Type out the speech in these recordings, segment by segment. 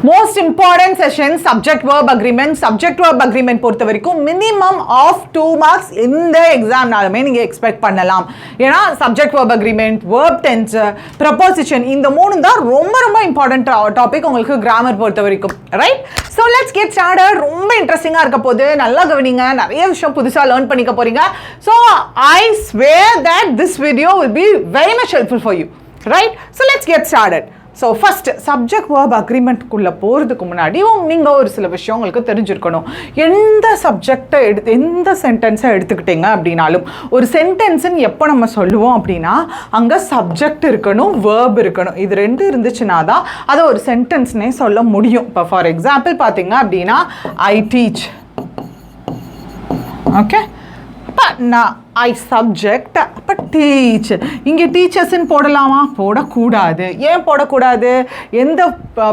Most important session subject verb agreement. Subject verb agreement பொறுத்த வரைக்கும் minimum of 2 marks இந்த எக்ஸாம்னாலுமே நீங்க எக்ஸ்பெக்ட் பண்ணலாம். ஏன்னா subject verb agreement, verb tense, preposition இந்த மூணு தான் ரொம்ப ரொம்ப இம்பார்ட்டன்ட் டாபிக் உங்களுக்கு கிராமர் பொறுத்த வரைக்கும். Right? So let's get started. ரொம்ப இன்ட்ரெஸ்டிங்காக இருக்க போது, நல்லா கவனிங்க, நிறைய விஷயம் புதுசாக லேர்ன் பண்ணிக்க போறீங்க. So I swear that this video will be very much helpful for you. Right? So let's get started. So first subject verb அக்ரிமெண்ட்குள்ளே போகிறதுக்கு முன்னாடி நீங்கள் ஒரு சில விஷயம் உங்களுக்கு தெரிஞ்சிருக்கணும். எந்த சப்ஜெக்டை எந்த சென்டென்ஸை எடுத்துக்கிட்டீங்க அப்படின்னாலும், ஒரு சென்டென்ஸுன்னு எப்போ நம்ம சொல்லுவோம் அப்படின்னா அங்கே சப்ஜெக்ட் இருக்கணும், வேர்ப் இருக்கணும். இது ரெண்டு இருந்துச்சுன்னா தான் அதை ஒரு சென்டென்ஸ்னே சொல்ல முடியும். இப்போ ஃபார் எக்ஸாம்பிள் பார்த்தீங்க அப்படின்னா ஐ டீச். ஓகே, அப்போ நான் ஐ சப்ஜெக்ட், அப்போ டீச். இங்கே டீச்சர்ஸ்ன்னு போடலாமா? போடக்கூடாது. ஏன் போடக்கூடாது? எந்த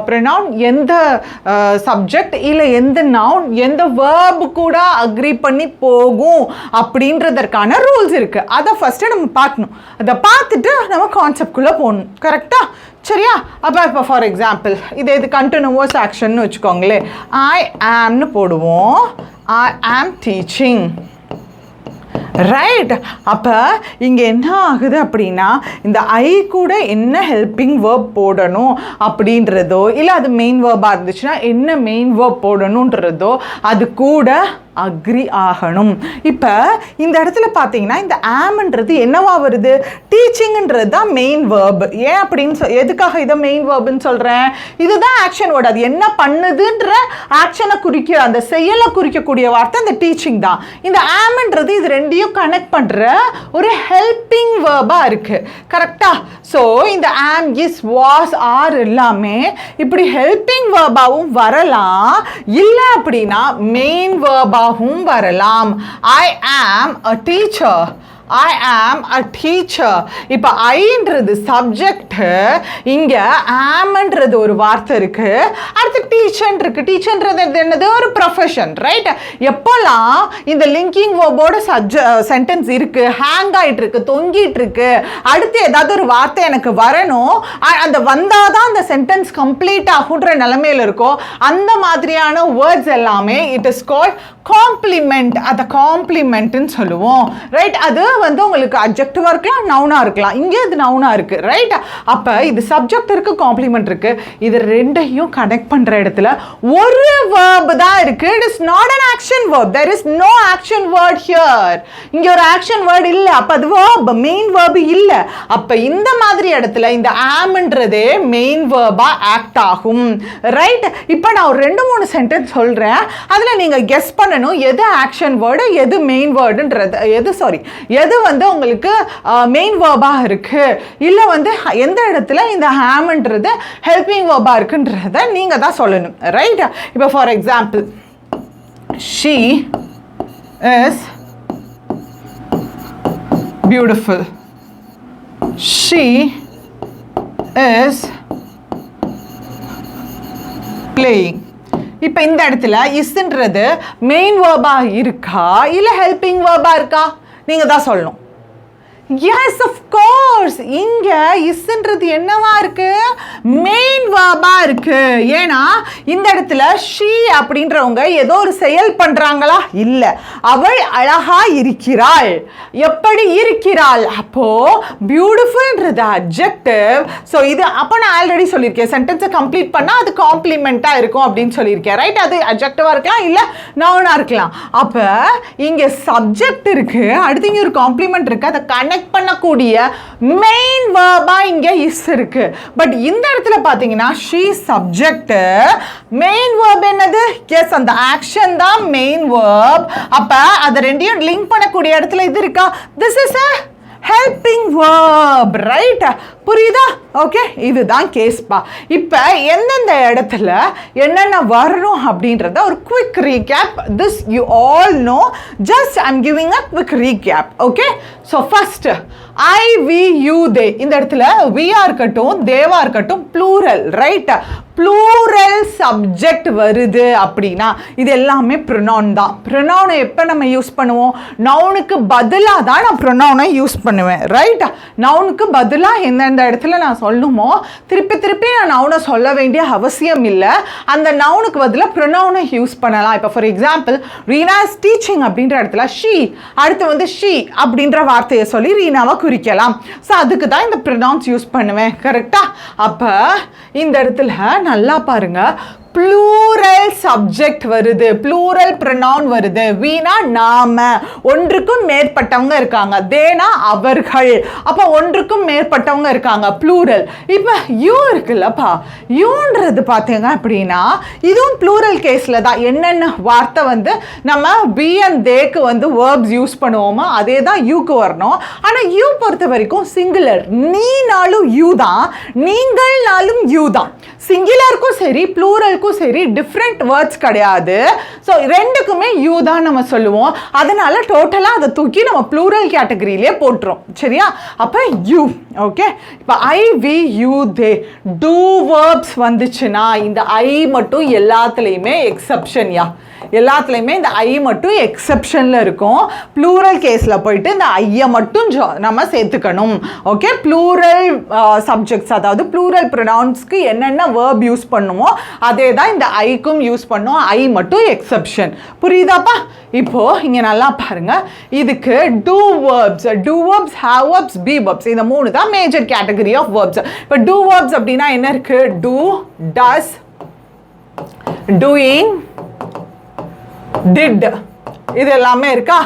ப்ரொனவுன், எந்த சப்ஜெக்ட் இல்லை எந்த நவுன், எந்த வேர்பு கூட அக்ரி பண்ணி போகும் அப்படின்றதற்கான ரூல்ஸ் இருக்குது. அதை ஃபஸ்ட்டு நம்ம பார்க்கணும். அதை பார்த்துட்டு நம்ம கான்செப்ட்குள்ளே போகணும். கரெக்டாக? சரியா? அப்போ இப்போ ஃபார் எக்ஸாம்பிள் இது கண்டினியூவஸ் ஆக்ஷன்னு வச்சுக்கோங்களேன். ஐ ஆம்னு போடுவோம். ஐ ஆம் டீச்சிங். ரைட்? அப்போ இங்கே என்ன ஆகுது அப்படின்னா, இந்த ஐ கூட என்ன ஹெல்பிங் வேர்ப் போடணும் அப்படின்றதோ, இல்லை அது மெயின் வேர்பாக இருந்துச்சுன்னா என்ன மெயின் வேர்ப் போடணுன்றதோ அது கூட அக்ரி ஆகணும். இப்போ இந்த இடத்துல பார்த்தீங்கன்னா இந்த ஆம்ன்றது என்னவா வருது? டீச்சிங்ன்றது தான் மெயின் வேர்ப். ஏன் அப்படின்னு எதுக்காக இதை மெயின் வேர்ப்னு சொல்கிறேன்? இதுதான் ஆக்ஷன் வேர்டு. அது என்ன பண்ணுதுன்ற ஆக்ஷனை குறிக்க, அந்த செயலை குறிக்கக்கூடிய வார்த்தை இந்த டீச்சிங் தான். இந்த ஆம்ன்றது இது ரெண்டையும் கனெக்ட் பண்ணுற ஒரு ஹெல்பிங் வேர்பாக இருக்குது. கரெக்டா? ஸோ இந்த ஆம், இஸ், வாஸ், ஆர் எல்லாமே இப்படி ஹெல்பிங் வேர்பாகவும் வரலாம், இல்லை அப்படின்னா மெயின் வேர்பாகவும் வரலாம். I am a teacher. I am a teacher. இப்போ ஐன்றது சப்ஜெக்ட், இங்கே ஆம்ன்றது ஒரு வார்த்தை இருக்கு, அடுத்து டீச்சர் இருக்கு. டீச்சர்ன்றது என்னது? ஒரு ப்ரொஃபஷன். ரைட்? எப்போல்லாம் இந்த லிங்கிங் வேர்போட சென்டென்ஸ் இருக்கு, ஹேங் ஆகிட்டு இருக்கு, தொங்கிட்டு இருக்கு, அடுத்து ஏதாவது ஒரு வார்த்தை எனக்கு வரணும், அந்த வந்தால் தான் அந்த சென்டென்ஸ் கம்ப்ளீட் ஆகுன்ற நிலைமையில் இருக்கும். அந்த மாதிரியான வேர்ட்ஸ் எல்லாமே இட் இஸ் கால்ட் காம்ப்ளிமெண்ட். அதை காம்ப்ளிமெண்ட்னு சொல்லுவோம். ரைட்? அது வந்து உங்களுக்கு அட்ஜெக்டிவாக இருக்கலாம், நவுனாக இருக்கலாம். இங்கே இது நவுனாக இருக்குது. ரைட்? அப்போ இது சப்ஜெக்ட் இருக்குது, காம்ப்ளிமெண்ட் இருக்குது. இது ரெண்டையும் கனெக்ட் பண்ணுற இடத்துல ஒரு வேர்ப் தான் இருக்குது. It is not an action verb. There is no action word here. இங்கே ஒரு ஆக்ஷன் வேர்ட் இல்லை. அப்போ அது வேர்ப், மெயின் வேர்ப் இல்லை. அப்போ இந்த மாதிரி இடத்துல இந்த ஆம்ன்றதே மெயின் வேர்பாக ஆக்ட் ஆகும். ரைட்? இப்போ நான் ஒரு 2-3 சென்டென்ஸ் சொல்கிறேன். அதில் நீங்கள் கெஸ் பண்ணணும் எது ஆக்ஷன் வேர்டு, எது மெயின் வேர்டுன்றது, எது வந்து உங்களுக்கு மெயின் வேர்பாக இருக்கு, இல்லை வந்து எந்த இடத்துல இந்த ஹேம்ன்றது ஹெல்பிங் வேர்பாக இருக்குன்றத நீங்கள் தான் சொல்லணும். ரைட்? இப்போ for example, she is beautiful. She is playing. இப்போ இந்த இடத்துல இஸ்ன்றது மெயின் வேர்பாக இருக்கா இல்லை ஹெல்பிங் வேர்பாக இருக்கா? நீங்கள் தான் சொல்லணும். Yes, of course. இங்கே இஸ்ன்றது என்னவா இருக்கு? மெயின் வேர்பா இருக்கு. ஏன்னா இந்த இடத்துல ஷீ அப்படின்றவங்க ஏதோ ஒரு செயல் பண்றாங்களா? இல்லை. அவள் அழகா இருக்கிறாள். எப்படி இருக்கிறாள்? அப்போ பியூட்டிஃபுல்ன்றது அட்ஜெக்டிவ். ஸோ இது அப்போ நான் ஆல்ரெடி சொல்லியிருக்கேன், சென்டென்ஸை கம்ப்ளீட் பண்ணால் அது காம்ப்ளிமெண்ட்டாக இருக்கும் அப்படின்னு சொல்லியிருக்கேன். ரைட்? அது அட்ஜெக்டிவாக இருக்கலாம், இல்லை நவுனாக இருக்கலாம். அப்போ இங்கே சப்ஜெக்ட் இருக்கு, அடுத்து இங்கே ஒரு காம்ப்ளிமெண்ட் இருக்கு, அதை கனெக்ட் பண்ணக்கூடிய மெயின் வேர்பா இங்க இஸ் இருக்கு. பட் இந்த இடத்துல பாத்தீங்கன்னா she சப்ஜெக்ட், மெயின் வேர்ப் என்னது? எஸ், அந்த ஆக்ஷன் தான் மெயின் வேர்ப். அப்ப அத ரெண்டையும் லிங்க் பண்ணக்கூடிய இடத்துல இது இருக்கா? This is a helping verb. Right? புரியுதா? ஓகே, இதுதான் கேஸ்பா. இப்போ எந்தெந்த இடத்துல என்னென்ன வரணும் அப்படின்றத ஒரு quick recap. This you all know, just I'm giving a quick recap. Okay? So first I, we, you, they. இந்த இடத்துல வியா இருக்கட்டும், தேவா இருக்கட்டும், ப்ளூரல். ரைட்? ப்ளூரல் சப்ஜெக்ட் வருது அப்படின்னா இது எல்லாமே ப்ரொனவுன் தான். ப்ரொனவுனை எப்போ நம்ம யூஸ் பண்ணுவோம்? நவுனுக்கு பதிலாக தான் நான் ப்ரொனவுனை யூஸ் பண்ணுவேன். ரைட்? நவுனுக்கு பதிலாக எந்தெந்த அந்த இடத்துல நான் சொல்லணுமோ திருப்பி நான் நவுனை சொல்ல வேண்டிய அவசியம் இல்லை. அந்த நவுனுக்கு பதிலாக ப்ரொனவுனை யூஸ் பண்ணலாம். இப்போ for example Reena is teaching அப்படின்ற இடத்துல ஷீ, அடுத்து வந்து ஷீ அப்படின்ற வார்த்தையை சொல்லி ரீனாவை குறிக்கலாம். ஸோ அதுக்கு தான் இந்த ப்ரொனவுன்ஸ் யூஸ் பண்ணுவேன். கரெக்டா? அப்போ இந்த இடத்துல நல்லா பாருங்க, ப்ளூரல் சப்ஜெக்ட் வருது, ப்ளூரல் ப்ரொனவுன் வருது. வீணா நாம, ஒன்றுக்கும் மேற்பட்டவங்க இருக்காங்க. தேனா அவர்கள், அப்போ ஒன்றுக்கும் மேற்பட்டவங்க இருக்காங்க, ப்ளூரல். இப்போ யூ இருக்குல்லப்பா, யூன்றது பார்த்தீங்க அப்படின்னா இதுவும் ப்ளூரல் கேஸில் தான். என்னென்ன வார்த்தை வந்து நம்ம பி அண்ட் தேக்கு வந்து வேர்ப்ஸ் யூஸ் பண்ணுவோமோ அதே தான் யூக்கு வரணும். ஆனால் யூ பொறுத்த வரைக்கும் சிங்குலர். நீனாலும் யூ தான், நீங்கள்னாலும் யூ தான். சிங்குலருக்கும் சரி ப்ளூரலுக்கும் சரி டிஃப்ரெண்ட் வேர்ட்ஸ் கிடையாது. ஸோ ரெண்டுக்குமே யூ தான் நம்ம சொல்லுவோம். அதனால டோட்டலாக அதை தூக்கி நம்ம ப்ளூரல் கேட்டகரியிலே போட்டுரும். சரியா? அப்போ யூ. ஓகே, இப்போ I we you they do verbs வந்துச்சுன்னா இந்த ஐ மட்டும் எல்லாத்துலேயுமே எக்ஸப்ஷன்யா. எல்லாத்துலேயுமே இந்த ஐ மட்டும் எக்ஸப்ஷனில் இருக்கும். ப்ளூரல் கேஸில் போயிட்டு இந்த ஐயை மட்டும் நம்ம சேர்த்துக்கணும். ஓகே, ப்ளூரல் சப்ஜெக்ட்ஸ், அதாவது ப்ளூரல் ப்ரொனவுன்ஸ்க்கு என்னென்ன வேர்ப் யூஸ் பண்ணுமோ அதே தான் இந்த ஐக்கும் யூஸ் பண்ணோம். ஐ மட்டும் எக்ஸப்ஷன். புரியுதாப்பா? இப்போ இங்கே நல்லா பாருங்க, இதுக்கு do verbs, have verbs, be verbs, இந்த மூணு தான் மேஜர் கேட்டகரி ஆஃப் வேர்ப்ஸ். இப்போ டூ வேர்ப்ஸ் அப்படின்னா என்ன இருக்கு? டூ, டஸ், டூயிங், did, இது எல்லாமே இருக்கா?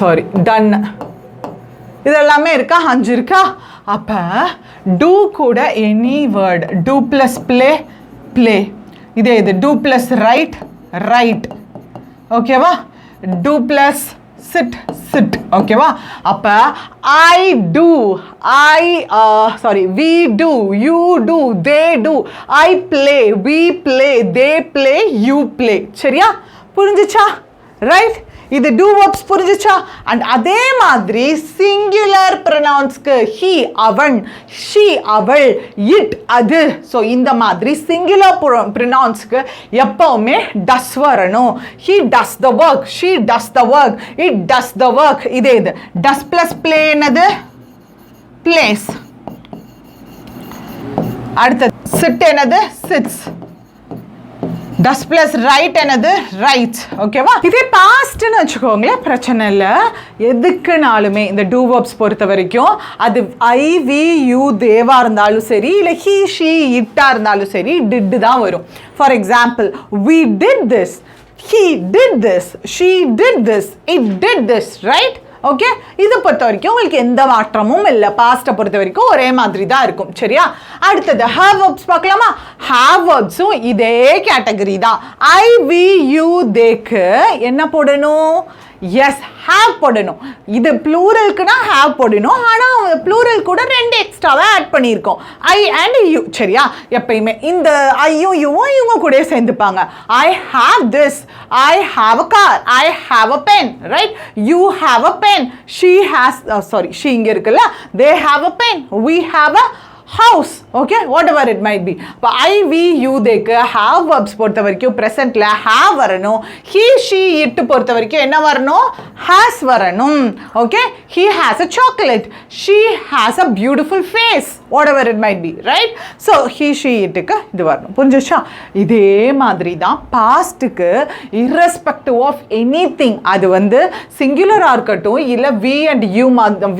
சாரி, டன், இது எல்லாமே இருக்கா? 5 இருக்கா? அப்ப do கூட any word, do plus play, play, இதே இது do plus write, write, ஓகேவா? do plus sit, sit, ஓகேவா? அப்ப I do, we do, you do, they do, I play, we play, they play, you play. சரியா? புரிஞ்சுச்சா? Right? இது two verbs. புரிஞ்சுச்சா? And அதே மாதிரி சிங்குலர் ப்ரொனவுன்ஸ்க்கு ஹி அவன், ஷி அவள், இட் அது. ஸோ இந்த மாதிரி சிங்குலர் ப்ரொனவுன்ஸ்க்கு எப்பவுமே டஸ் வரணும். He does the work, she does the work, it does the work. இதே இது டஸ் பிளஸ் பிளே என்னது? பிளேஸ். அடுத்தது சிட் என்னது? சிட்ஸ். டஸ் பிளஸ் ரைட் என்னது? ரைட். ஓகேவா? இதே பாஸ்ட்னு வச்சுக்கோங்களேன், பிரச்சனை இல்லை. எதுக்குனாலுமே இந்த டூ வேர்ப்ஸ் பொறுத்த வரைக்கும் அது ஐ வி யூ தேவா இருந்தாலும் சரி, இல்லை ஹி ஷி இட்டா இருந்தாலும் சரி, டிட் தான் வரும். For example, we did this, he did this, she did this, it did this, right? Okay, இதை பொறுத்த வரைக்கும் உங்களுக்கு எந்த மாற்றமும் இல்லை. பாஸ்ட்டை பொறுத்த வரைக்கும் ஒரே மாதிரி தான் இருக்கும். சரியா? அடுத்தது ஹேவ் வேர்ப்ஸ் பார்க்கலாமா? ஹேவ் வேர்ப்ஸும் இதே கேட்டகரி தான். ஐ வி யூ தேக்கு என்ன போடணும்? எஸ், ஹேவ் போடணும். இது ப்ளூரலுக்குனா ஹேவ் போடணும். ஆனால் ப்ளூரல் கூட 2 எக்ஸ்ட்ராவை ஆட் பண்ணியிருக்கோம், ஐ அண்ட் யூ. சரியா? எப்பயுமே இந்த ஐயும் யூவும் இவங்க கூட சேர்ந்துப்பாங்க. I have this, I have a car, I have a pen, right? You have a pen, she has, sorry she இங்கே இருக்குல்ல, they have a pen, we have a house. Okay, whatever it might be. இப்போ I, we, you, தேக்கு have verbs பொறுத்த வரைக்கும் ப்ரெசென்ட்ல have வரணும். he, she, it பொறுத்த வரைக்கும் என்ன வரணும்? has வரணும். Okay, he has a chocolate, she has a beautiful face, whatever it might be, right? So he, she, itக்கு இது வரணும். புரிஞ்சுச்சா? இதே மாதிரி தான் பாஸ்ட்டுக்கு irrespective of anything, அது வந்து சிங்குலராக இருக்கட்டும் இல்லை we and you,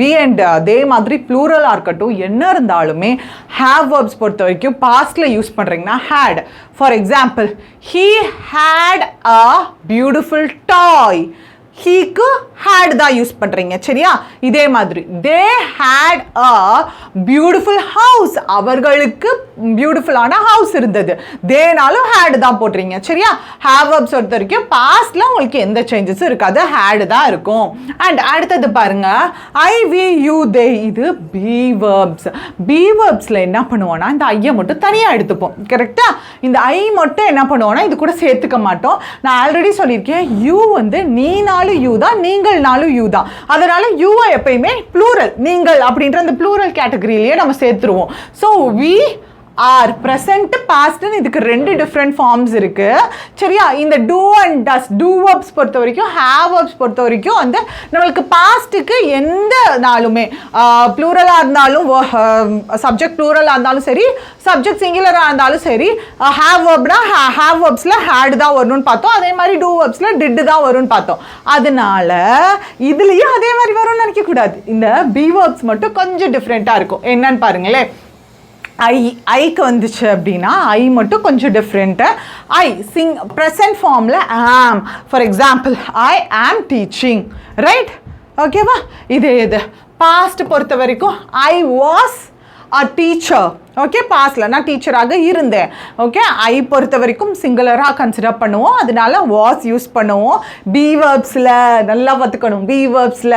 we and they மாதிரி ப்ளூரலாக இருக்கட்டும், என்ன இருந்தாலுமே have verbs பொறுத்த வரைக்கும் பாஸ்ட்ல யூஸ் பண்றீங்கன்னா had. For example, he had a beautiful toy, ஹீக்கு ஹேட் தான் யூஸ் பண்ணுறீங்க. சரியா? இதே மாதிரி they had a beautiful house, அவர்களுக்கு பியூட்டிஃபுல்லான ஹவுஸ் இருந்தது. தேனாலும் ஹேட் தான் போடுறீங்க. சரியா? ஹேவ் வேர்ப்ஸ் பொறுத்த வரைக்கும் பாஸ்ட்ல உங்களுக்கு எந்த சேஞ்சஸும் இருக்காது, ஹேட் தான் இருக்கும். அண்ட் அடுத்தது பாருங்க, ஐ வி யூ தே, இது பி வேர்ப்ஸ். பி வேர்ப்ஸில் என்ன பண்ணுவோம்னா இந்த ஐயை மட்டும் தனியாக எடுத்துப்போம். கரெக்டா? இந்த ஐ மட்டும் என்ன பண்ணுவோம்னா இது கூட சேர்த்துக்க மாட்டோம். நான் ஆல்ரெடி சொல்லியிருக்கேன், யூ வந்து நீனாலும் யூ தான், நீங்கள்னாலும் யூ தான். அதனால யூவை எப்பயுமே ப்ளூரல், நீங்கள் அப்படின்ற அந்த ப்ளூரல் கேட்டகரியிலேயே நம்ம சேர்த்துருவோம். ஸோ வி ஆர் ப்ரெசன்ட் பாஸ்ட்னு இதுக்கு 2 டிஃப்ரெண்ட் ஃபார்ம்ஸ் இருக்கு. சரியா? இந்த do and does do verbs பொறுத்த வரைக்கும் ஹேவ் வேர்ப்ஸ் பொறுத்த வரைக்கும் வந்து நம்மளுக்கு பாஸ்ட்டுக்கு எந்த நாளுமே ப்ளூரலாக இருந்தாலும் சப்ஜெக்ட் ப்ளூரலாக இருந்தாலும் சரி சப்ஜெக்ட் சிங்குலராக இருந்தாலும் சரி ஹேவ் வேர்ப்னா ஹேவ் வேர்ப்ஸில் ஹேட் தான் வரணும்னு பார்த்தோம். அதே மாதிரி டூ வேர்ப்ஸில் டிட் தான் வரும்னு பார்த்தோம். அதனால இதுலேயும் அதே மாதிரி வரும்னு நினைக்கக்கூடாது. இந்த பி வேர்ப்ஸ் மட்டும் கொஞ்சம் டிஃப்ரெண்ட்டாக இருக்கும். என்னன்னு பாருங்களேன். ஐக்கு வந்துச்சு அப்படின்னா ஐ மட்டும் கொஞ்சம் டிஃப்ரெண்ட்டு. ப்ரெசன்ட் ஃபார்மில் ஆம். ஃபார் எக்ஸாம்பிள் ஐ ஆம் டீச்சிங். ரைட்? ஓகேவா? இது பாஸ்ட் பொறுத்த வரைக்கும் I was a teacher. Okay? பாஸ்டில் நான் டீச்சராக இருந்தேன். ஓகே? ஐ பொறுத்த வரைக்கும் சிங்குலராக கன்சிடர் பண்ணுவோம். அதனால வாஸ் யூஸ் பண்ணுவோம். பி வேர்ப்ஸில் நல்லா பார்த்துக்கணும். பி வேர்ப்ஸில்.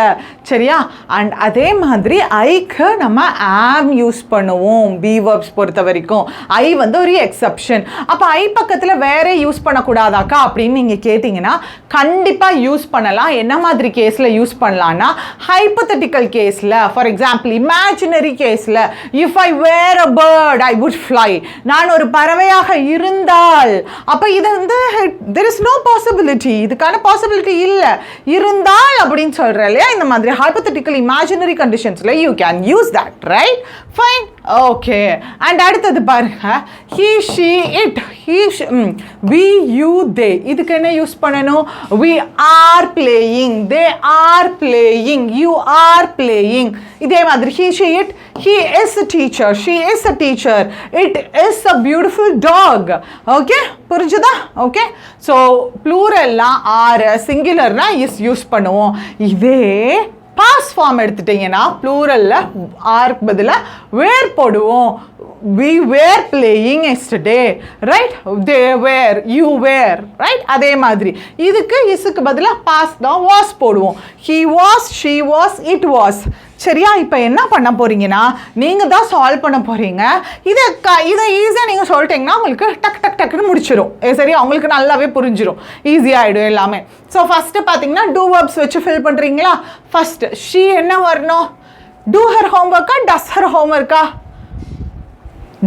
சரியா? அண்ட் அதே மாதிரி ஐக்கு நம்ம ஆம் யூஸ் பண்ணுவோம் பி வேர்ப்ஸ் பொறுத்த வரைக்கும். ஐ வந்து ஒரு எக்ஸப்ஷன். அப்போ ஐ பக்கத்தில் வேற யூஸ் பண்ணக்கூடாதாக்கா அப்படின்னு நீங்கள் கேட்டிங்கன்னா கண்டிப்பாக யூஸ் பண்ணலாம். என்ன மாதிரி கேஸில் யூஸ் பண்ணலான்னா ஹைப்போதெட்டிக்கல் கேஸில், ஃபார் எக்ஸாம்பிள் இமேஜினரி கேஸில், if I were a bird I would fly. நான் ஒரு பறவையாக இருந்தால் அப்ப இது வந்து there is no possibility. இதுக்கான possibility இல்ல. இருந்தால் அப்படின்னு சொல்றேன் இல்லையா? இந்த மாதிரி hypothetical imaginary conditionsல you can use that, right? Fine. Okay. And அடுத்தது பாருங்க. He, she, it. He, she, we, you, they. இதுக்கு என்ன யூஸ் பண்ணணும்? We are playing. They are playing. You are playing. இதே மாதிரி he, she, it. He is a teacher. She is a teacher. It is a beautiful dog. Okay? புரிஞ்சுதா? Okay? So pluralலாம் are, singularனா is use பண்ணுவோம். இதே pass form எடுத்துட்டீங்கன்னா ப்ளூரலில் ஆர்க்கு பதிலாக வேர் போடுவோம். we were playing yesterday. right? they were, you were. right? அதே மாதிரி இதுக்கு இஸ்க்கு பதிலாக பாஸ் தான் was போடுவோம். he was, she was, it was. சரியா? இப்போ என்ன பண்ண போறீங்கன்னா நீங்கள் தான் சால்வ் பண்ண போகிறீங்க. இதை ஈஸியாக நீங்கள் சொல்லிட்டீங்கன்னா உங்களுக்கு டக்குன்னு முடிச்சிடும். சரியா? உங்களுக்கு நல்லாவே புரிஞ்சிடும். ஈஸியாகிடும் எல்லாமே. ஸோ ஃபஸ்ட்டு பார்த்தீங்கன்னா டூ வேர்ப்ஸ் வச்சு ஃபில் பண்ணுறீங்களா? ஃபஸ்ட்டு ஷீ என்ன வரணும்? டூ ஹர் ஹோம்ஒர்க்கா டஸ் ஹர் ஹோம்ஒர்க்கா?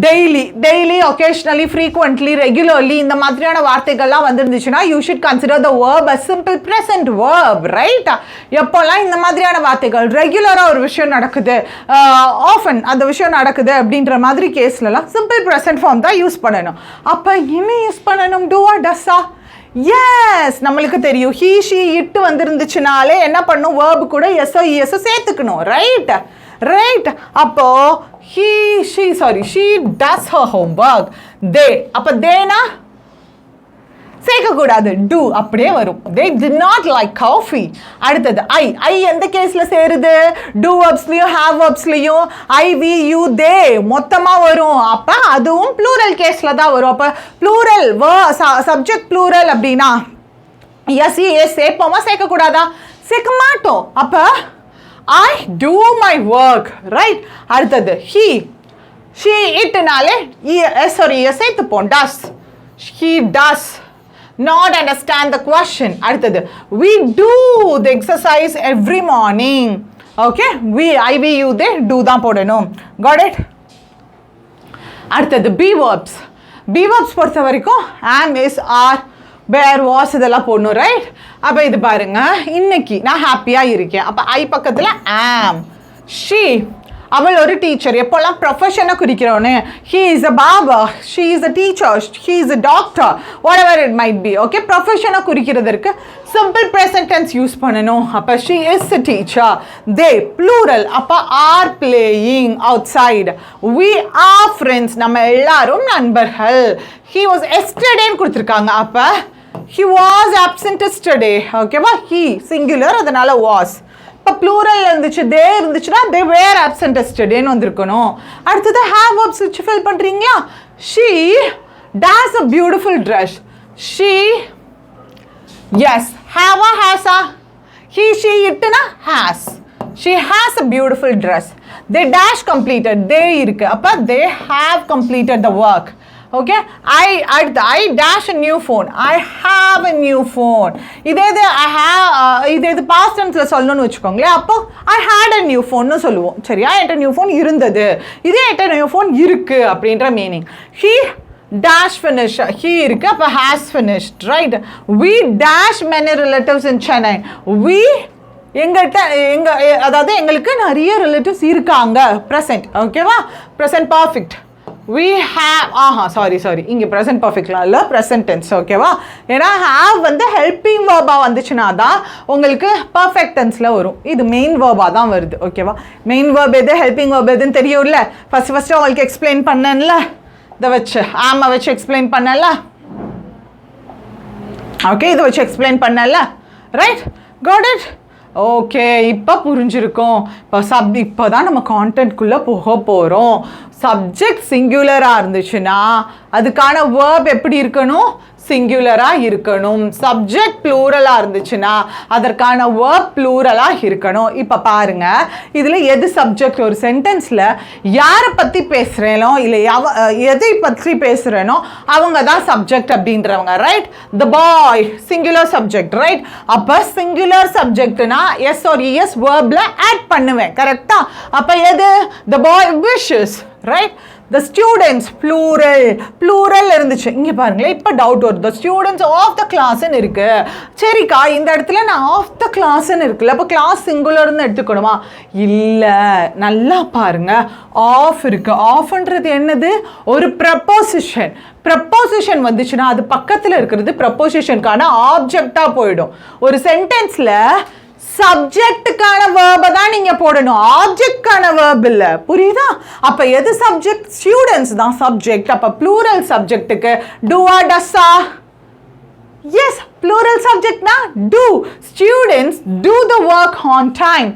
டெய்லி ஒகேஷ்னலி ஃப்ரீக்வெண்ட்லி ரெகுலர்லி இந்த மாதிரியான வார்த்தைகள்லாம் வந்துருந்துச்சுன்னா you should consider the verb a simple present verb. Right? எப்போல்லாம் இந்த மாதிரியான வார்த்தைகள் ரெகுலராக ஒரு விஷயம் நடக்குது, ஆஃபன் அந்த விஷயம் நடக்குது அப்படின்ற மாதிரி கேஸ்லலாம் சிம்பிள் ப்ரெசன்ட் ஃபார்ம் தான் யூஸ் பண்ணணும். அப்போ என்ன யூஸ் பண்ணணும்? டூவா டஸ்ஸா? எஸ், நம்மளுக்கு தெரியும். ஹீ, ஷீ, இட்டு வந்துருந்துச்சுனாலே என்ன பண்ணும்? வேர்பு கூட எஸ்ஓ இஎஸ்ஓ சேர்த்துக்கணும். ரைட்? ரைட்? அப்போ she does her homework. they அப்ப தேனா சேர்க்கக்கூடாது. do அப்படியே வரும். they did not like coffee. அடுத்தது ஐ எந்த கேஸ்ல சேருது? do verbsலையும் have verbsலையும் I, we, you, they மொத்தமாக வரும். அப்போ அதுவும் ப்ளூரல் கேஸ்ல தான் வரும். அப்போ ப்ளூரல் சப்ஜெக்ட் ப்ளூரல் அப்படின்னா எஸ் சேர்ப்போமா சேர்க்கக்கூடாதா? சேர்க்க மாட்டோம். அப்போ I do my work. right? அடுத்தது he, she, itனாலே சேர்த்துப்போம். does. he does not understand the question. அடுத்தது we do the exercise every morning. okay? I, we, you, they do தான் போடணும். got it? அடுத்தது be verbs. be verbs பொறுத்த வரைக்கும் am, is, are, where, was இதெல்லாம் போடணும். Right? அப்போ இது பாருங்க. இன்னைக்கு நான் ஹாப்பியாக இருக்கேன். அப்போ ஐ பக்கத்தில் ஆம். ஷீ அவள் ஒரு டீச்சர். எப்போல்லாம் ப்ரொஃபஷனை குறிக்கிறோன்னு ஹீ இஸ் அ பாபா, she is a teacher, he is a doctor, whatever it might be. Okay? ப்ரொஃபஷனை குறிக்கிறதுக்கு சிம்பிள் ப்ரெசன்ட் டென்ஸ் யூஸ் பண்ணணும். அப்போ she is a teacher. They plural. அப்போ are playing outside. We are friends. நம்ம எல்லாரும் நண்பர்கள். He was எஸ்டர்டேன்னு கொடுத்துருக்காங்க. அப்போ he was absent yesterday. ஓகேவா? he singular அதனால was. இப்போ ப்ளூரல் இருந்துச்சு, they இருந்துச்சுன்னா they were absent yesterdayன்னு வந்திருக்கணும். அடுத்தது have verbs வச்சு ஃபில் பண்ணுறீங்களா? she does a beautiful dress. she, yes, have a, has a. he, she, itனா has. she has a beautiful dress. they dash completed. they இருக்கு. அப்போ they have completed the work. Okay அடுத்து I dash a new phone. I have a new phone. இது past டென்ஸில் சொல்லணும்னு வச்சுக்கோங்களேன். அப்போ ஐ had a new ஃபோன்னு சொல்லுவோம். சரியா? என்கிட்ட நியூ ஃபோன் இருந்தது, இதே என்கிட்ட நியூ ஃபோன் இருக்கு அப்படின்ற meaning. He dash finish, he இருக்கு, அப்போ has finished, right? We dash many relatives in Chennai. We அதாவது எங்களுக்கு நிறைய ரிலேட்டிவ்ஸ் இருக்காங்க. ப்ரெசென்ட். ஓகேவா? Present perfect. we have sorry இங்கே ப்ரெசென்ட் பர்ஃபெக்ட்லாம் இல்லை, ப்ரெசென்ட் டென்ஸ். ஓகேவா? ஏன்னா ஹேவ் வந்து ஹெல்பிங் வேர்பாக வந்துச்சுன்னா தான் உங்களுக்கு பர்ஃபெக்ட் டென்ஸில் வரும். இது மெயின் வேர்பாக தான் வருது. ஓகேவா? மெயின் வேர்ப் எது, ஹெல்பிங் வேர்ப் எதுன்னு தெரியும்ல. ஃபஸ்ட்டு உங்களுக்கு எக்ஸ்பிளைன் பண்ணேன்ல, இதை வச்சு ஆமை வச்சு எக்ஸ்பிளைன் பண்ணல. ஓகே, இதை வச்சு எக்ஸ்பிளைன் பண்ணல. ரைட்? Got it? ஓகே, இப்போ புரிஞ்சிருக்கும். இப்போ தான் நம்ம கான்டென்ட்குள்ளே போக போகிறோம். சப்ஜெக்ட் சிங்குலராக இருந்துச்சுன்னா அதுக்கான வேர்ப் எப்படி இருக்கணும்? சிங்குலராக இருக்கணும். சப்ஜெக்ட் ப்ளூரலாக இருந்துச்சுன்னா அதற்கான வேர்ப் ப்ளூரலாக இருக்கணும். இப்போ பாருங்கள், இதில் எது சப்ஜெக்ட்? ஒரு சென்டென்ஸில் யாரை பற்றி பேசுகிறேனோ இல்லை எதை பற்றி பேசுகிறேனோ அவங்க தான் சப்ஜெக்ட் அப்படின்றவங்க. Right? The boy singular subject. Right? அப்போ சிங்குலர் சப்ஜெக்ட்னா எஸ் ஆர் இஎஸ் வேர்பில் ஆட் பண்ணுவேன். கரெக்டாக? அப்போ எது? The boy wishes. Right? the students plural இருந்துச்சு. இங்கே பாருங்களேன், இப்போ டவுட் வருது. the students of the classன்னு இருக்கு. சரிக்கா, இந்த இடத்துல நான் ஆஃப் த கிளாஸ்ன்னு இருக்குல்ல, அப்போ கிளாஸ் சிங்குலர்னு எடுத்துக்கணுமா? இல்லை, நல்லா பாருங்க, ஆஃப் இருக்கு. ஆஃப்ன்றது என்னது? ஒரு ப்ரப்போசிஷன். ப்ரப்போசிஷன் வந்துச்சுன்னா அது பக்கத்தில் இருக்கிறது ப்ரப்போசிஷனுக்கான ஆப்ஜெக்டாக போயிடும். ஒரு சென்டென்ஸில் சப்ஜெக்டுக்கான வேர்பை தான் நீங்க போடணும், ஆப்ஜெக்ட்கான வேர்ப் இல்ல. புரியுதா? அப்ப எது சப்ஜெக்ட்? ஸ்டூடெண்ட்ஸ் தான் சப்ஜெக்ட். அப்ப ப்ளூரல் சப்ஜெக்ட்டுக்கு டூவா டஸ்ஸா? எஸ், ப்ளூரல் சப்ஜெக்ட்னா do. Students do the work on time.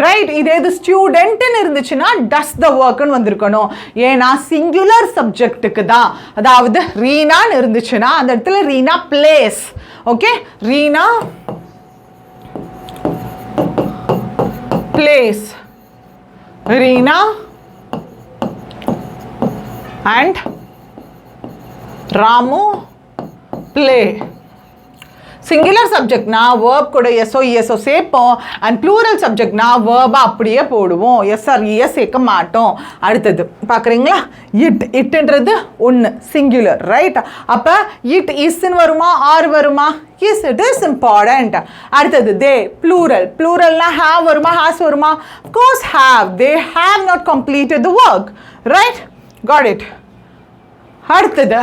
Right? இதே இது ஸ்டூடெண்ட்னு இருந்துச்சுன்னா டஸ் த ஒர்க்னு வந்திருக்கணும். ஏன்னா சிங்குலர் சப்ஜெக்ட்டுக்கு தான். அதாவது ரீனான்னு இருந்துச்சுன்னா அந்த இடத்துல Reena plays. Okay, Reena place, Reena and Ramu play. Singular சப்ஜெக்ட்னா வேர்ப் கூட எஸ்ஓ இஎஸ்ஓ சேர்ப்போம். அண்ட் ப்ளூரல் சப்ஜெக்ட்னா வேர்பை அப்படியே போடுவோம், எஸ்ஆர் இஎஸ் சேர்க்க மாட்டோம். அடுத்தது பார்க்குறீங்களா? இட்டுன்றது ஒன்று சிங்குலர். ரைட்? அப்போ இட் இஸ்ன்னு வருமா, ஆர் வருமா? Is, it is important. அடுத்தது தே ப்ளூரல்னா ஹேவ் வருமா, ஹாஸ் வருமா? Course have. They have not completed the work. Right? Got it? அடுத்தது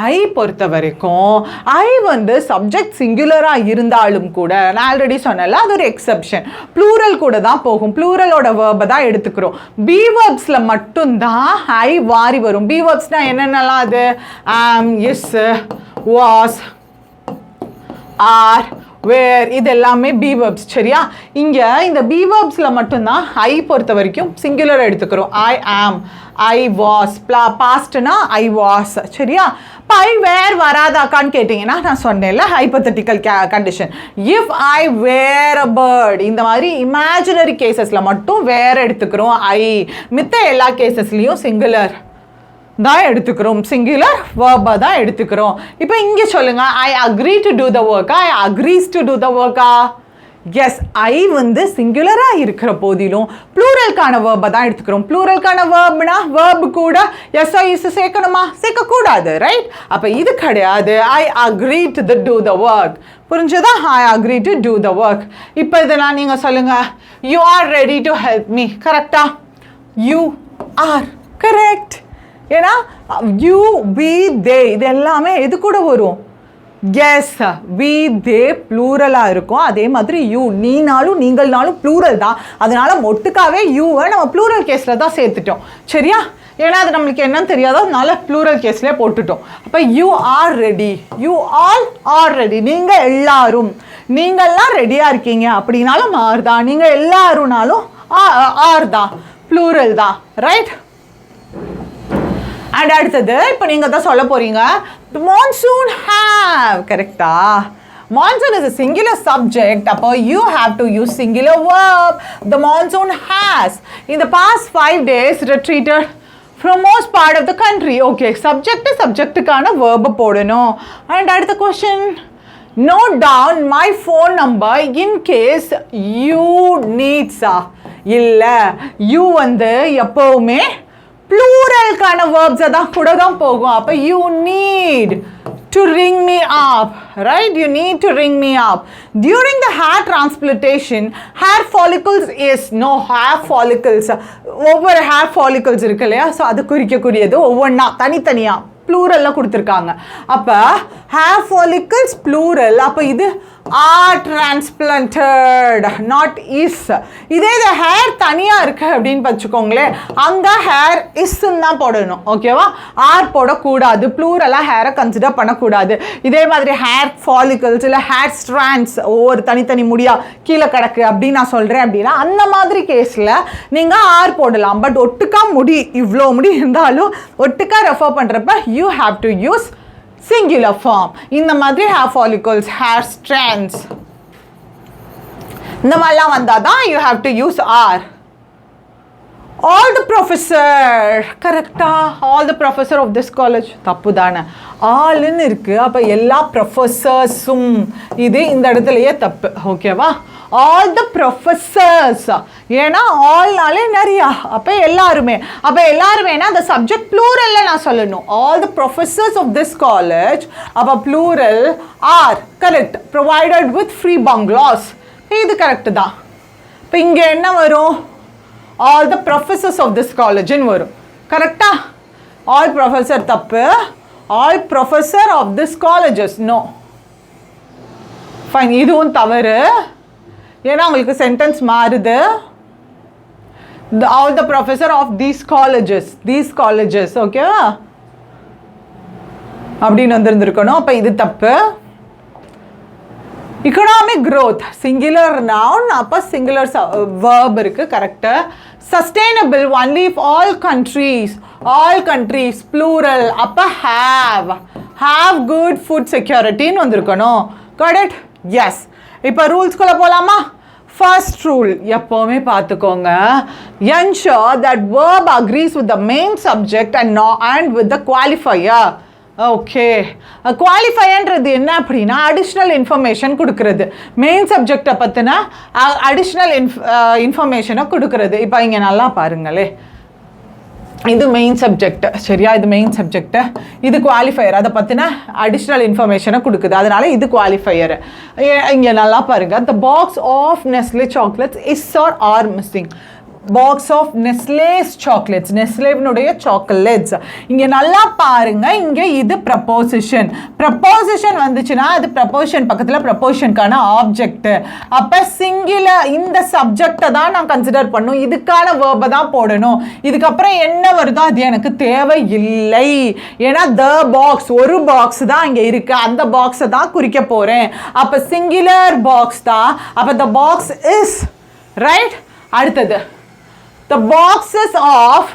ஐ பொறுத்த வரைக்கும் ஐ வந்து சப்ஜெக்ட் சிங்குலராக இருந்தாலும் கூட நான் ஆல்ரெடி சொன்னல, அது ஒரு எக்ஸப்ஷன். ப்ளூரல் கூட தான் போகும். ப்ளூரலோட வேர்பை தான் எடுத்துக்கிறோம். பி வேர்ப்ஸில் மட்டும்தான் ஐ வாரி வரும். பி வேர்ப்ஸ்னால் என்னென்னலாம்? அது ஆம், எஸ், வாஸ், ஆர், வேர், இது எல்லாமே பி வேர்ப்ஸ். சரியா? இங்கே இந்த பி வேர்ப்ஸில் மட்டும்தான் ஐ பொறுத்த வரைக்கும் சிங்குலர் எடுத்துக்கிறோம். ஐ ஆம், ஐ வாஸ், பாஸ்ட்னா ஐ வாஸ். சரியா? இப்போ ஐ வேர் வராதாக்கான்னு கேட்டிங்கன்னா நான் சொன்னேன்ல, hypothetical condition. If I were a bird, இந்த மாதிரி இமேஜினரி கேசஸில் மட்டும் வேர் எடுத்துக்கிறோம் ஐ. மித்த எல்லா கேசஸ்லேயும் சிங்குலர் தான் எடுத்துக்கிறோம், சிங்குலர் வேர்பை தான் எடுத்துக்கிறோம். இப்போ இங்கே சொல்லுங்க, ஐ அக்ரி டு டூ த ஒர்க்கா, ஐ அக்ரீஸ் டு டூ த ஒர்க்கா? எஸ், ஐ வந்து சிங்குலராக இருக்கிற போதிலும் ப்ளூரலுக்கான வேர்பை தான் எடுத்துக்கிறோம். ப்ளூரலுக்கான வேர்ப்னா வேர்பு கூட எஸ் இஸ் சேர்க்கணுமா? சேர்க்கக்கூடாது. ரைட்? அப்போ இது கிடையாது. I agree to do the work. புரிஞ்சதா? I agree to do the work. இப்போ இதெல்லாம் நீங்கள் சொல்லுங்கள். You are ready to help me. கரெக்டா? You are correct. ஏன்னா யூ, வி, தே இது எல்லாமே எது கூட வரும்? எஸ், வி, தே ப்ளூரலாக இருக்கும். அதே மாதிரி யூ, நீனாலும் நீங்கள்னாலும் ப்ளூரல் தான். அதனால மொட்டுக்காவே யூவை நம்ம ப்ளூரல் கேஸில் தான் சேர்த்துட்டோம். சரியா? ஏன்னா அது நம்மளுக்கு என்னன்னு தெரியாதோ, அதனால ப்ளூரல் கேஸ்லேயே போட்டுட்டோம். அப்போ you are ready, you all are ready. நீங்கள் எல்லாரும், நீங்கள்லாம் ரெடியாக இருக்கீங்க அப்படின்னாலும் ஆர் தான். நீங்கள் எல்லாருனாலும் ஆர் தான், ப்ளூரல் தான். ரைட்? அண்ட் அடுத்தது இப்போ நீங்கள் தான் சொல்ல போகிறீங்க, மான்சூன் ஹேவ். கரெக்டா? Monsoon is a singular subject. Appo you have to use singular verb. The monsoon has in the past 5 days retreated from most part of the country. Okay, subject-க்கான verb போடணும். And அடுத்த question, note down my phone number in case you needs. இல்ல you வந்து எப்பவுமே pluralக்கான verbs தான் கூட தான் போகும். அப்ப you need to ring me up, right? You need to ring me up. During the hair transplantation, hair follicles is no hair follicles. ஒவ்வொரு hair follicles இருக்கு இல்லையா, ஸோ அது குறிக்கக்கூடியது ஒவ்வொன்றா தனித்தனியா ப்ளூரல்ல கொடுத்துருக்காங்க. அப்போ hair follicles plural, அப்போ இது are transplanted, not is. இதே இது ஹேர் தனியாக இருக்குது அப்படின்னு வச்சுக்கோங்களேன், அங்கே ஹேர் இஸ்ன்னு தான் போடணும். ஓகேவா, ஆர் போடக்கூடாது, ப்ளூரலாக ஹேரை கன்சிடர் பண்ணக்கூடாது. இதே மாதிரி ஹேர் ஃபாலிகல்ஸ் இல்லை ஹேர் ஸ்ட்ராண்ட்ஸ் ஒவ்வொரு தனித்தனி முடியாக கீழே கிடக்கு அப்படின்னு நான் சொல்கிறேன் அப்படின்னா அந்த மாதிரி கேஸில் நீங்கள் ஆர் போடலாம். பட் ஒட்டுக்கா முடி இவ்வளோ முடி இருந்தாலும் ஒட்டுக்கா ரெஃபர் பண்ணுறப்ப you have to use singular form. இந்த மாதிரி hair follicles, hair strands இந்த மாதிரிலாம் வந்தால் தான் you have to use are. All the professor, கரெக்டா? All the professor of this college தப்பு தானே, ஆல்னு இருக்குது. அப்போ எல்லா ப்ரொஃபஸர்ஸும் இது இந்த இடத்துலையே தப்பு. ஓகேவா, all the professors, ஏன்னா ஆல்னாலே நிறையா, அப்போ எல்லாருமேனா அந்த சப்ஜெக்ட் ப்ளூரல்ல நான் சொல்லணும். all the professors of this college, அப்போ plural are correct, provided with free bungalows, இது கரெக்டு தான். இப்போ இங்கே என்ன வரும், all the professors of this college ன்னு வரும். கரெக்டா, all professor தப்பு, all professor of this colleges no. Fine, இதுவும் தவறு, ஏன்னா உங்களுக்கு சென்டென்ஸ் மாறுது. all the professor of these colleges ஓகேவா அப்படின்னு வந்திருந்திருக்கணும். அப்போ இது தப்பு. economic growth singular noun, அப்போ singular verb இருக்கு correct. sustainable only if all countries plural, அப்போ have good food security ன்னு வந்திருக்கணும். got it? yes. இப்போ ரூல்ஸ்குள்ளே போகலாமா? ஃபர்ஸ்ட் ரூல் எப்போவுமே பார்த்துக்கோங்க, ensure that verb agrees with the main subject and with the qualifier. Okay, குவாலிஃபையர்ன்றது என்ன அப்படின்னா அடிஷ்னல் இன்ஃபர்மேஷன் கொடுக்குறது, மெயின் சப்ஜெக்டை பற்றின அடிஷ்னல் இன்ஃபர்மேஷனை கொடுக்குறது. இப்போ இங்கே நல்லா பாருங்களே, இது மெயின் சப்ஜெக்ட் சரியா, இது மெயின் சப்ஜெக்ட், இது குவாலிஃபையர், அதை பற்றின அடிஷ்னல் இன்ஃபர்மேஷனை கொடுக்குது, அதனால இது குவாலிஃபையர். இங்கே நல்லா பாருங்க, the box of Nestle chocolates is or are missing. Box of Nestle's chocolates, நெஸ்லேவினுடைய சாக்லேட்ஸ். இங்கே நல்லா பாருங்க, இங்கே இது ப்ரப்போசிஷன். ப்ரப்போசிஷன் வந்துச்சுன்னா அது ப்ரப்போசிஷன் பக்கத்தில் ப்ரப்போசிஷனுக்கான ஆப்ஜெக்ட். அப்போ சிங்குலர் இந்த சப்ஜெக்டை தான் நான் கன்சிடர் பண்ணும், இதுக்கான வேர்பை தான் போடணும். இதுக்கப்புறம் என்ன வருதோ அது எனக்கு தேவையில்லை, ஏன்னா த பாக்ஸ் ஒரு பாக்ஸ் தான் இங்கே இருக்கு, அந்த பாக்ஸை தான் குறிக்க போகிறேன். அப்போ சிங்குலர் பாக்ஸ் தான், அப்போ த பாக்ஸ் இஸ் ரைட். அடுத்தது the boxes of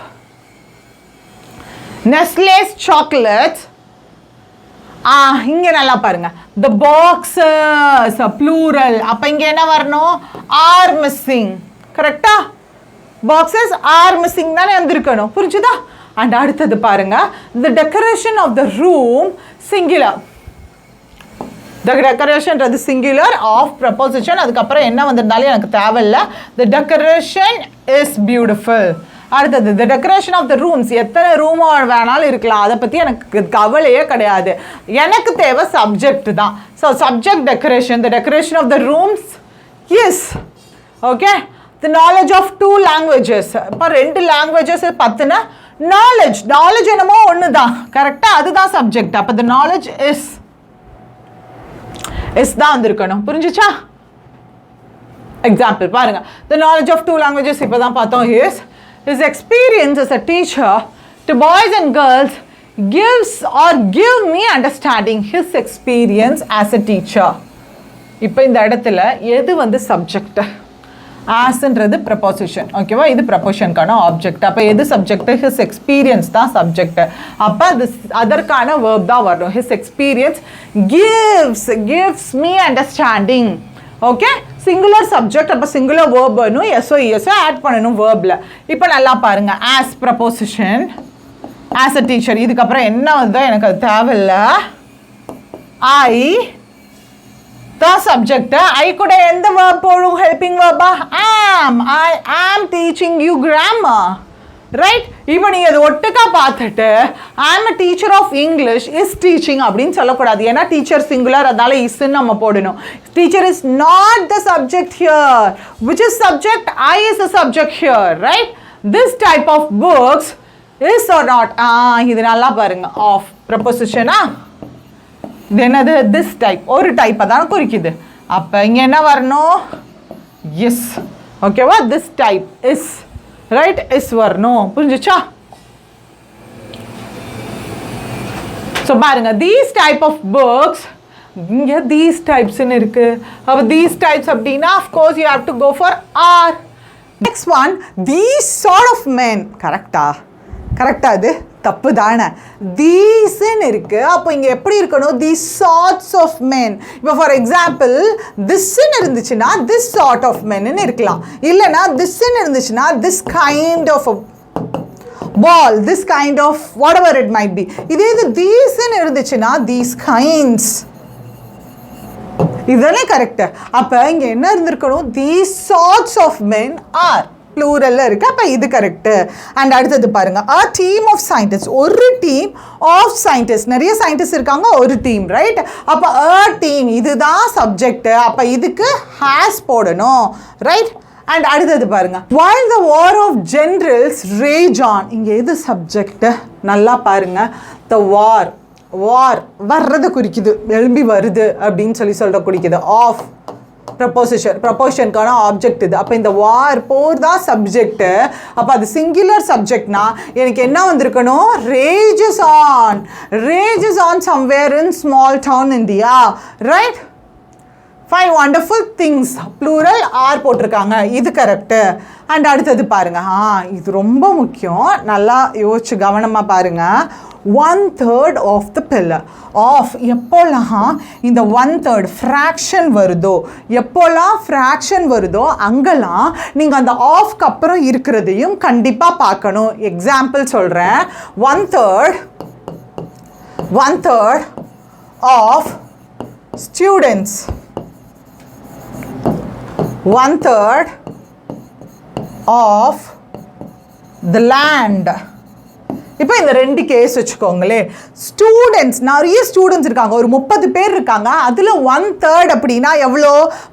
Nestle's chocolates. இங்கே நல்லா பாருங்க, the boxes plural, அப்போ இங்கே என்ன வரணும், are missing. கரெக்டா, boxes are missing தானே வந்திருக்கணும், புரிஞ்சுதா? அண்ட் அடுத்தது பாருங்க, the decoration of the room singular. the decoration is singular of preposition, அதுக்கப்புறம் என்ன வந்திருந்தாலும் எனக்கு தேவையில்லை. the decoration is beautiful. அடுத்தது the decoration of the rooms, எத்தனை ரூம் வேணாலும் இருக்கலாம், அதை பற்றி எனக்கு கவலையே கிடையாது, எனக்கு தேவை சப்ஜெக்ட் தான். So subject decoration, the decoration of the rooms yes. okay, the knowledge of 2 languages, இப்போ 2 languages பற்றின knowledge என்னமோ ஒன்று தான் கரெக்டாக, அதுதான் சப்ஜெக்ட். அப்போ the knowledge is தான் வந்திருக்கணும், புரிஞ்சுச்சா? எக்ஸாம்பிள் பாருங்க, the knowledge of 2 languages இப்போ தான் பார்த்தோம். his experience as a teacher to boys and girls give me understanding. his experience as a teacher. இப்போ இந்த இடத்துல எது வந்து சப்ஜெக்ட், ஆஸ்ன்றது ப்ரப்போசிஷன் ஓகேவா, இது ப்ரப்போசிஷனுக்கான ஆப்ஜெக்ட். அப்போ எது சப்ஜெக்ட், his experience தான் சப்ஜெக்ட். அப்போ அது அதற்கான வேர்ப் தான் வரும். his experience gives me understanding. Okay, singular subject, அப்போ சிங்குலர் வேர்ப் வேணும், எஸ்ஓ ஆட் பண்ணணும் வேர்பில். இப்போ நல்லா பாருங்க, as preposition as a teacher. இதுக்கப்புறம் என்ன வந்தோ எனக்கு அது தேவையில்லை. ஐ the subject. I கூட எந்த verb போடும்? helping verb. am. I am teaching you grammar. Right? இப்போ நீங்கள் அது ஒட்டுக்கா பார்த்துட்டு I am a teacher of English is teaching அப்படின்னு சொல்லக்கூடாது. ஏன்னா டீச்சர் சிங்குலர், அதனால isன்னு நம்ம போடணும். Teacher is not the subject here. Which is subject? I is the subject here. Right? This type of books is or not. இது நல்லா பாருங்க. of preposition. இது என்னது? this type. ஒரு டைப்பை தான் குறிக்குது. அப்போ இங்கே என்ன வரணும்? எஸ். ஓகேவா? this type is. Right? is வரணும். புரிஞ்சுச்சா? ஸோ பாருங்க, these type of books, இங்கே these typesன்னு இருக்கு. அப்போ these types அப்படின்னா of course you have to go for are. next one, these sort of men. கரெக்டா? கரெக்டா? அது தப்பு தானே. தீஸ்ன்னு இருக்கு. அப்போ இங்கே எப்படி இருக்கணும்? these sorts of men. இப்போ ஃபார் எக்ஸாம்பிள் திஸ்ன்னு இருந்துச்சுன்னா this sort of menன்னு இருக்கலாம். இல்லைனா திஸ்ன்னு இருந்துச்சுன்னா this kind of a ball, this kind of whatever it might be. இதே இது these-ன்னு இருந்துச்சுன்னா these kinds. இதுதானே கரெக்ட். அப்போ இங்கே என்ன இருந்திருக்கணும்? these sorts of men are ப்ளூரல்ல இருக்கு. அப்போ இது கரெக்டு. அண்ட் அடுத்தது பாருங்க, a team of scientists. ஒரு டீம் ஆஃப் சயின்டிஸ்ட். நிறைய சயின்டிஸ்ட் இருக்காங்க, ஒரு டீம். ரைட்? அப்போ a team இதுதான் சப்ஜெக்ட். அப்போ இதுக்கு has போடணும். ரைட்? அண்ட் அடுத்தது பாருங்க, while the war of generals rage on. இங்கே எது சப்ஜெக்ட்? நல்லா பாருங்க. the war வர்றது குறிக்குது, எழும்பி வருது அப்படின்னு சொல்ற குறிக்குது. ஆஃப் ப்ரப்போசிஷனுக்கான ஆப்ஜெக்ட் இது. அப்போ இந்த வார் போர் தான் சப்ஜெக்ட். அப்போ அது சிங்குலர் சப்ஜெக்ட்னா எனக்கு என்ன வந்திருக்கணும்? Rages on somewhere in small town India. Right? 5 wonderful things. Plural are போட்டிருக்காங்க. இது கரெக்டு. அண்ட் அடுத்தது பாருங்க, இது ரொம்ப முக்கியம். நல்லா யோசிச்சு கவனமாக பாருங்க. 1/3 of the pillar. ஆஃப் எப்போல்லாம் இந்த 1/3 ஃப்ராக்ஷன் வருதோ, எப்போல்லாம் ஃப்ராக்ஷன் வருதோ அங்கெல்லாம் நீங்கள் அந்த ஆஃப்க்கு அப்புறம் இருக்கிறதையும் கண்டிப்பாக பார்க்கணும். எக்ஸாம்பிள் சொல்கிறேன். 1/3 of students. 1/3 of the land. இப்போ இந்த ரெண்டு கேஸ் வச்சுக்கோங்களே. ஸ்டூடெண்ட்ஸ், நிறைய ஸ்டூடெண்ட்ஸ் இருக்காங்க, ஒரு 30 பேர் இருக்காங்க. அதில் 1/3 அப்படின்னா எவ்வளோ?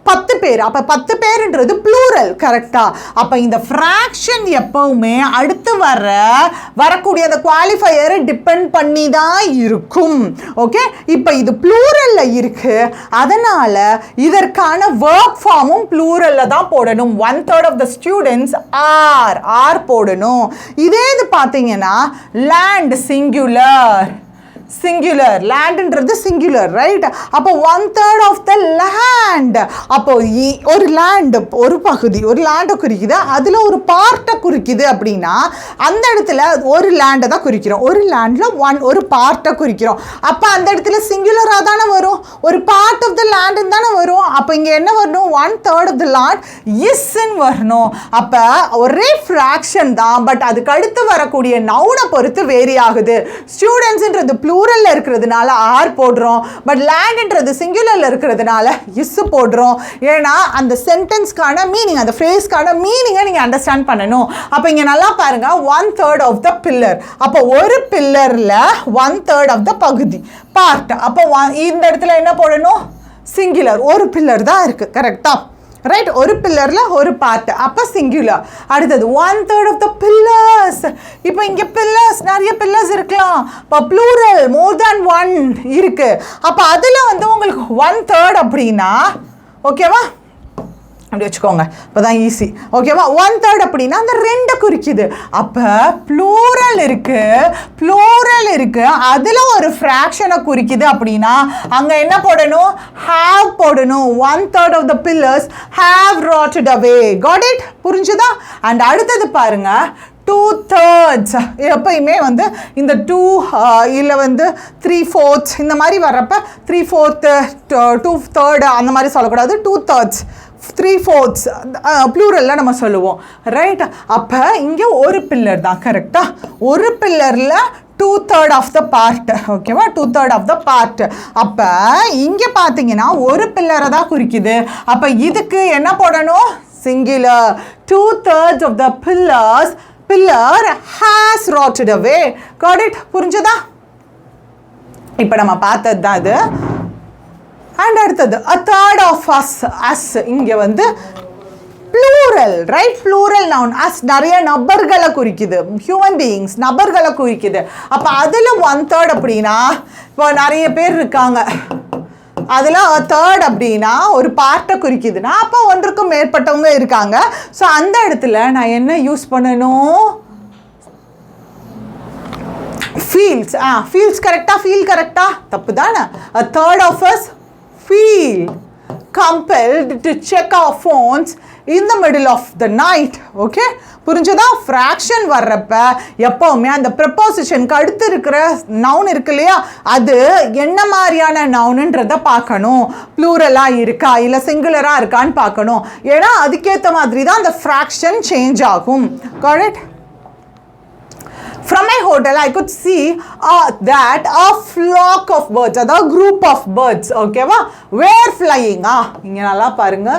10 பேர். அப்போ 10 பேருன்றது ப்ளூரல். கரெக்டா? அப்போ இந்த ஃப்ராக்ஷன் எப்பவுமே அடுத்து வரக்கூடிய அந்த குவாலிஃபையரை டிபெண்ட் பண்ணி தான் இருக்கும். ஓகே? இப்போ இது ப்ளூரலில் இருக்கு, அதனால இதற்கான வேர்ப் ஃபார்மும் ப்ளூரலில் தான் போடணும். 1/3 of the students ஆர் போடணும். இதே இது பார்த்தீங்கன்னா land சிங்குலர், லேண்ட்ன்றது சிங்குலர். ரைட்? அப்போ 1/3 of the land. அப்போ ஒரு லேண்ட், ஒரு பகுதி, ஒரு லேண்டை குறிக்குது, அதில் ஒரு பார்ட்டை குறிக்குது அப்படின்னா அந்த இடத்துல ஒரு லேண்டை தான் குறிக்கிறோம். ஒரு லேண்டில் ஒரு பார்ட்டை குறிக்கிறோம். அப்போ அந்த இடத்துல சிங்குலராக தானே வரும், ஒரு பார்ட் ஆஃப் த லேண்டுன்னு தானே வரும். அப்போ இங்கே என்ன வரணும்? 1/3 of the land isன்னு வரணும். அப்போ ஒரே ஃப்ராக்ஷன் தான், பட் அதுக்கு அடுத்து வரக்கூடிய நவுனை பொறுத்து வேரி ஆகுது. ஸ்டூடெண்ட்ஸ்ன்றது ப்ளூரல்ல இருக்கிறதுனால ஆர் போடுறோம், பட் லேண்ட்ன்றது சிங்குலர்ல இருக்கிறதுனால இஸ் போடுறோம். ஏன்னா அந்த சென்டென்ஸ்க்கான மீனிங், அந்த ஃப்ரேஸ்க்கான மீனிங்கை நீங்கள் அண்டர்ஸ்டாண்ட் பண்ணணும். அப்போ இங்கே நல்லா பாருங்க, 1/3 of the pillar. அப்போ ஒரு பில்லரில் 1/3 of the பகுதி, பார்ட். அப்போ இந்த இடத்துல என்ன போடணும்? சிங்குலர். ஒரு பில்லர் தான் இருக்குது. கரெக்டா? ரைட்? ஒரு பில்லரில் ஒரு பார்ட், அப்போ சிங்குலர். அடுத்தது 1/3 of the pillars. இப்போ இங்கே பில்லர்ஸ், நிறைய பில்லர்ஸ் இருக்கலாம். இப்போ ப்ளூரல் மோர் தேன் 1 இருக்கு. அப்போ அதில் உங்களுக்கு 1/3 அப்படின்னா ஓகேவா? அப்படி வச்சுக்கோங்க, இப்போ தான் ஈஸி. ஓகேவா? 1/3 அப்படின்னா அந்த ரெண்டை குறிக்குது. அப்போ ப்ளூரல் இருக்கு, அதில் ஒரு ஃப்ராக்ஷனை குறிக்குது அப்படின்னா அங்கே என்ன போடணும்? ஹாவ் போடணும். 1/3 of the pillars have rotted away. Got it? புரிஞ்சுதா? அண்ட் அடுத்தது பாருங்க, 2/3 எப்பயுமே இந்த 2 இல்லை 3/4 இந்த மாதிரி வர்றப்ப 3/4 2/3 அந்த மாதிரி சொல்லக்கூடாது. 2/3 3/4 ப்ளூரலில் நம்ம சொல்லுவோம். ரைட்? அப்போ இங்கே ஒரு பில்லர் தான். கரெக்டாக? ஒரு பில்லரில் 2/3 ஆஃப் த பார்ட். ஓகேவா, 2/3 ஆஃப் த பார்ட். அப்போ இங்கே பார்த்தீங்கன்னா ஒரு பில்லரை தான் குறிக்குது. அப்போ இதுக்கு என்ன போடணும்? Singular. 2/3 of the pillar has rotted away. Got it? புரிஞ்சதா? இப்போ நம்ம பார்த்தது தான் இது. அண்ட் அடுத்தது a third of us. இங்கே வந்து plural, right? plural noun. as நிறைய நபர்களை குறிக்குது, human beings, நபர்களை குறிக்குது. அப்போ அதில் 1/3 அப்படின்னா இப்போ நிறைய பேர் இருக்காங்க, அதில் a third அப்படின்னா ஒரு பார்ட்டை குறிக்குதுன்னா அப்போ ஒன்றுக்கும் மேற்பட்டவங்க இருக்காங்க. ஸோ அந்த இடத்துல நான் என்ன யூஸ் பண்ணணும்? ஃபீல்ஸ். ஃபீல்ஸ் கரெக்டா? ஃபீல் கரெக்டா? தப்பு தானே? a third of us feel compelled to check our phones in the middle of the night. Okay, புரிஞ்சதா? ஃப்ராக்ஷன் வர்றப்ப எப்போவுமே அந்த ப்ரெப்போசிஷனுக்கு அடுத்து இருக்கிற நவுன் இருக்கு இல்லையா, அது என்ன மாதிரியான நவுனுன்றதை பார்க்கணும். ப்ளூரலாக இருக்கா இல்லை சிங்குலராக இருக்கான்னு பார்க்கணும். ஏன்னா அதுக்கேற்ற மாதிரி தான் அந்த ஃப்ராக்ஷன் சேஞ்ச் ஆகும். Correct? From my hotel, I could see that a flock of birds, a group of birds, okay va, were flying. இங்க நல்லா பாருங்க,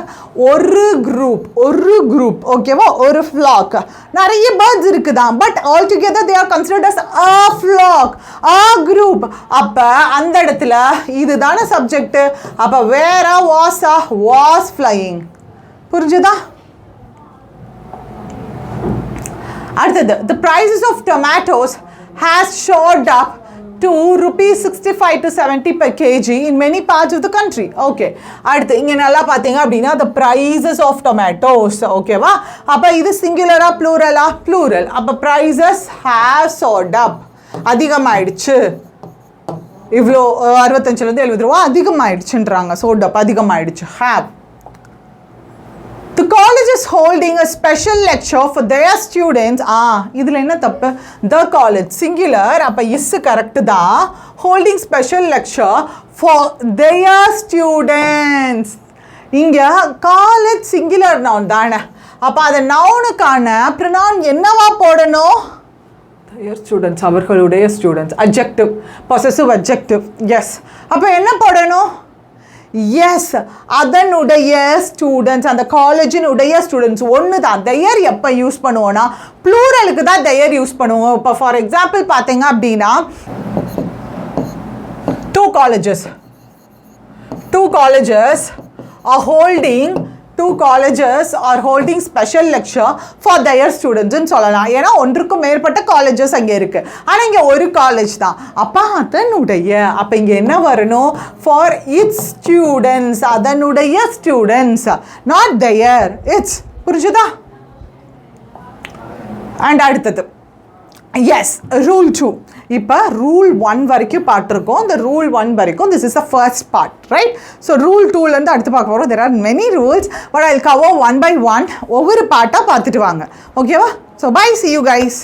ஒரு group, okay va, ஒரு flock. நிறைய birds இருக்குதான், but all together they are considered as a flock, a group. அப்ப அந்த இடத்துல இதுதான சப்ஜெக்ட். அப்ப where was flying. புரிஞ்சுதா? அடுத்தது, the prices of tomatoes has shot up to rupees 65 to 70 per kg in many parts of the country. Okay, அடுத்து இங்கே நல்லா பார்த்தீங்க அப்படின்னா the prices of tomatoes. ஓகேவா, அப்போ இது சிங்குலரா ப்ளூரலா? ப்ளூரல். அப்போ prices have shot up, அதிகமாயிடுச்சு. இவ்வளோ 65லேருந்து 70 ரூபா அதிகமாயிடுச்சுன்றாங்க. shot up அதிகமாயிடுச்சு. have. The college is holding a special lecture for their students. இதில் என்ன தப்பு? The college singular, அப்போ is correct தான். Holding special lecture for their students. இங்கே college singular noun தானே, அப்போ அந்த நவுனுக்கான pronoun என்னவா போடணும்? their students, அவர்களுடைய students. adjective, possessive adjective. yes. அப்போ என்ன போடணும்? எஸ், அதனுடைய ஸ்டூடெண்ட்ஸ், அந்த காலேஜினுடைய ஸ்டூடெண்ட்ஸ். ஒன்று தான். தயர் எப்போ யூஸ் பண்ணுவோன்னா ப்ளூரலுக்கு தான் தயர் யூஸ் பண்ணுவோம். இப்போ ஃபார் எக்ஸாம்பிள் பார்த்தீங்க அப்படின்னா two colleges are holding special lecture for their students ன்னு சொல்லலாம். ஏன்னா ஒன்றுக்கும் மேற்பட்ட காலேஜஸ் அங்கே இருக்குது, ஆனால் இங்கே ஒரு காலேஜ் தான். அப்போ அதனுடைய, அப்போ இங்கே என்ன வரணும்? ஃபார் இட்ஸ் ஸ்டூடெண்ட்ஸ், அதனுடைய ஸ்டூடெண்ட்ஸ், நாட் their, இட்ஸ். புரிஞ்சுதா? அண்ட் அடுத்தது எஸ், ரூல் 2. இப்போ ரூல் 1 வரைக்கும் பார்த்துருக்கோம். இந்த ரூல் 1 வரைக்கும் this is the first part, right? So rule 2லேருந்து அடுத்து பார்க்க போகிறோம். There are many rules, but I will cover 1 by 1. ஒவ்வொரு பார்ட்டாக பார்த்துட்டு வாங்க. ஓகேவா? So bye, see you guys.